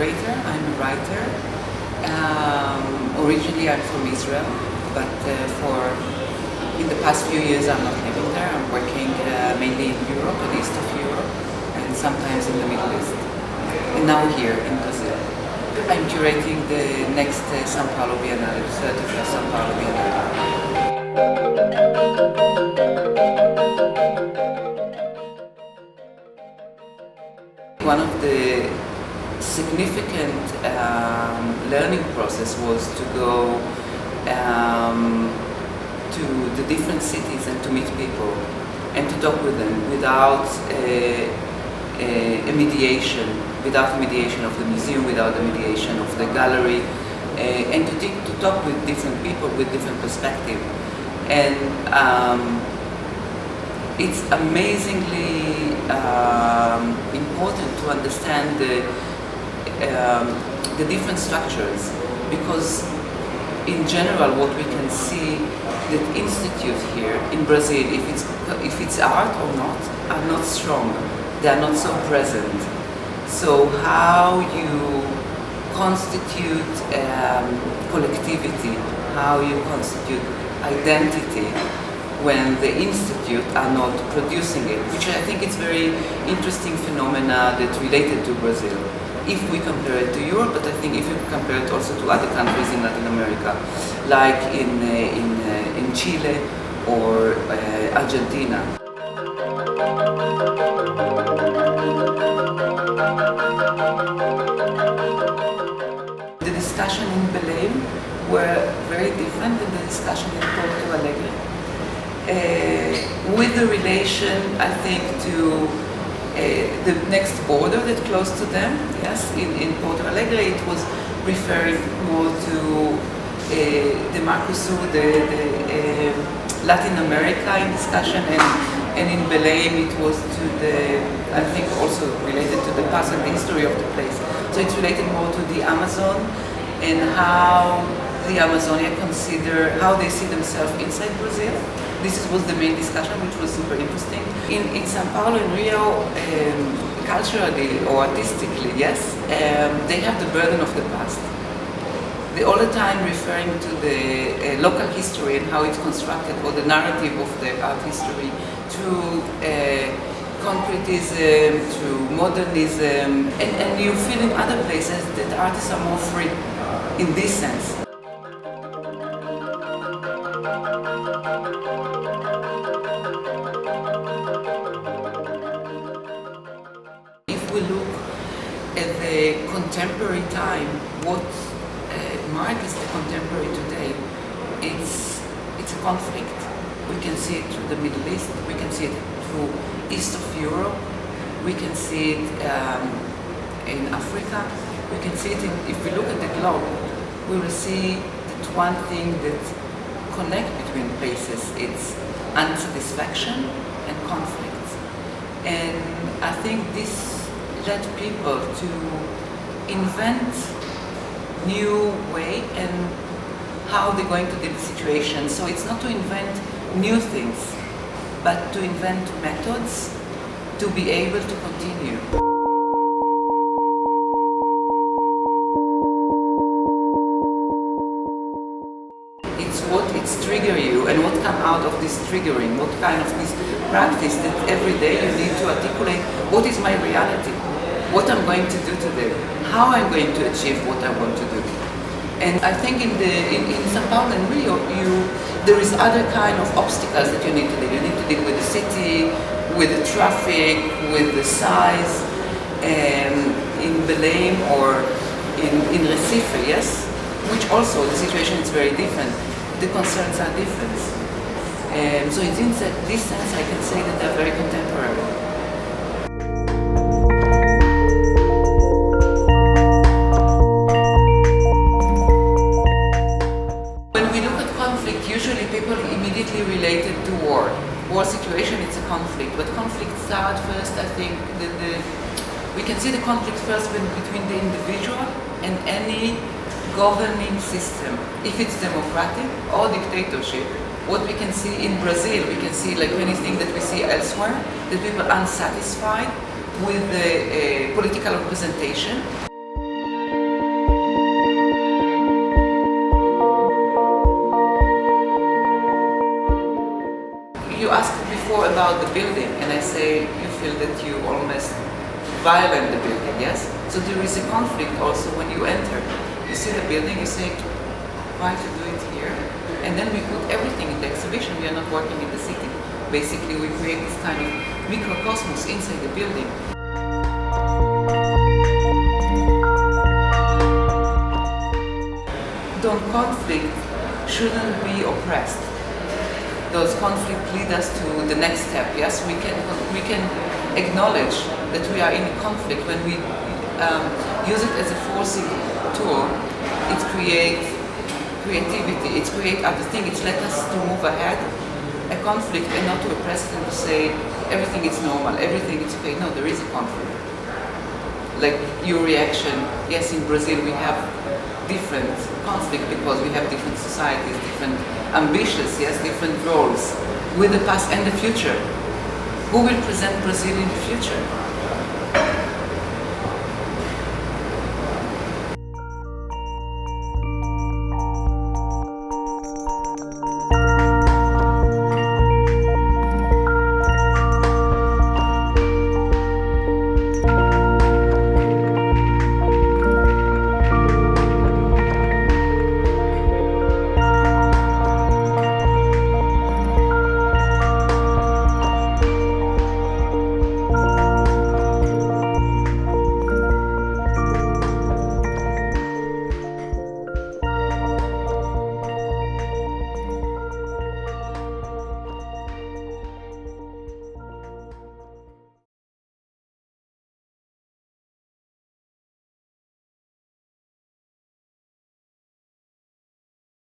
curator, I'm a writer. Originally I'm from Israel, but in the past few years I'm not living there. I'm working mainly in Europe and East of Europe, and sometimes in the Middle East. And now here in Brazil. I'm curating the next São Paulo Bienal, the 31st São Paulo Bienal. One of the significant learning process was to go to the different cities and to meet people and to talk with them without a mediation, without the mediation of the museum, without the mediation of the gallery, and to talk with different people with different perspectives. And it's amazingly important to understand the different structures, because in general what we can see that institutes here in Brazil, if it's art or not, are not strong. They are not so present. So how you constitute collectivity, how you constitute identity when the institute are not producing it, which I think is very interesting phenomena that's related to Brazil. If we compare it to Europe, but I think if you compare it also to other countries in Latin America, like in Chile or Argentina. The discussion in Belém were very different than the discussion in Porto Alegre. With the relation, I think, to the next border that close to them, yes, in Porto Alegre it was referring more to the Mercosur, the Latin America in discussion, and in Belém it was to the, I think also related to the past and the history of the place. So it's related more to the Amazon and how the Amazonia consider, how they see themselves inside Brazil. This was the main discussion, which was super interesting. In São Paulo, in Rio, culturally or artistically, yes, they have the burden of the past. They all the time referring to the local history and how it's constructed, or the narrative of the art history through concretism, through modernism, and you feel in other places that artists are more free in this sense. If we look at the contemporary time, what marks the contemporary today, it's a conflict. We can see it through the Middle East, we can see it through East of Europe, we can see it in Africa, we can see it if we look at the globe, we will see that one thing that connects between places, it's unsatisfaction and conflict. And I think this led people to invent new way and how they're going to deal with the situation. So it's not to invent new things, but to invent methods to be able to continue. It's trigger you, and what come out of this triggering, what kind of this practice that every day you need to articulate what is my reality, what I'm going to do today, how I'm going to achieve what I want to do. And I think in São Paulo and Rio, there is other kind of obstacles that you need to deal. You need to deal with the city, with the traffic, with the size. In Belém or in Recife, yes, which also the situation is very different. The concerns are different. So in this sense, I can say that they're very contemporary. When we look at conflict, usually people immediately relate it to war. War situation, it's a conflict, but conflict starts first, I think, we can see the conflict first between the individual and any governing system. If it's democratic or dictatorship, what we can see in Brazil, we can see like many things that we see elsewhere, that people are unsatisfied with the political representation. about the building and I say, you feel that you almost violate the building, yes? So there is a conflict also when you enter. You see the building, you say, why to do it here? And then we put everything in the exhibition. We are not working in the city. Basically, we create this kind of microcosmos inside the building. Those conflicts shouldn't be oppressed. Those conflicts lead us to the next step. Yes, we can acknowledge that we are in a conflict when we use it as a forcing tool. It creates creativity. It creates other things. It lets us to move ahead. A conflict and not to oppress it and to say everything is normal, everything is okay. No, there is a conflict. Like your reaction. Yes, in Brazil we have different conflict because we have different societies, different ambitions, yes, different roles with the past and the future. Who will present Brazil in the future?